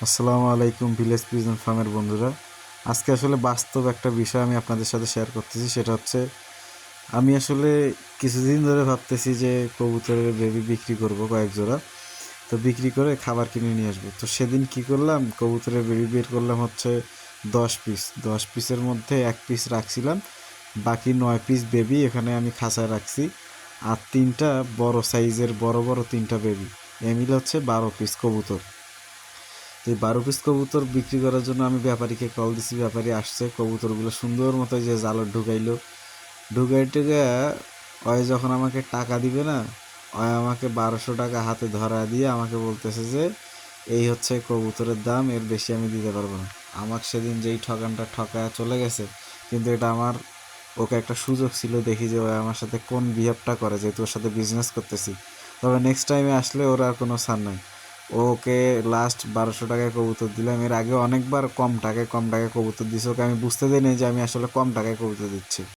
আসসালামু আলাইকুম village pigeon ফার্মের বন্ধুরা। আজকে আসলে বাস্তব একটা বিষয় আমি আপনাদের সাথে শেয়ার করতেছি। সেটা হচ্ছে আমি আসলে কিছুদিন ধরে ভাবতেছি যে কবুতরের বেবি বিক্রি করব কয়েক জোড়া। তো বিক্রি করে খাবার কিনে নিয়ে আসবো। তো সেদিন কি করলাম, কবুতরের বেবি বের করলাম হচ্ছে 10 পিস। 10 পিসের মধ্যে 1 পিস রাখছিলাম, বাকি 9 পিস বেবি এখানে আমি খাঁচায় রাখছি। আর 3টা বড় সাইজের বড় বড় 3টা বেবি, এ মিলে হচ্ছে 12 পিস কবুতর। তো এই 12 পিস কবুতর বিক্রি করার জন্য আমি ব্যাপারীকে কল দিছি। ব্যাপারী আসছে, কবুতরগুলো সুন্দর মতো যে জালত ঢুকাইলো। ঢুকাই টুকে ওই যখন আমাকে টাকা দিবে না, ওই আমাকে 1200 টাকা হাতে ধরা দিয়ে আমাকে বলতেছে যে এই হচ্ছে কবুতরের দাম, এর বেশি আমি দিতে পারবো না। আমাকে সেদিন যেই ঠকানটা ঠকায় চলে গেছে, কিন্তু এটা আমার ওকে একটা সুযোগ ছিল, দেখি যে ও আমার সাথে কোন বিহেভটা করে, যেহেতু ওর সাথে বিজনেস করতেছি। তবে নেক্সট টাইমে আসলে ওর আর কোনো ছাড় নাই। ওকে লাস্ট 1200 টাকায় কবুতর দিলাম। এর আগে অনেকবার কম টাকায় কবুতর দিছে, ওকে আমি বুঝতে দিই নাই যে আমি আসলে কম টাকায় কবুতর দিচ্ছি।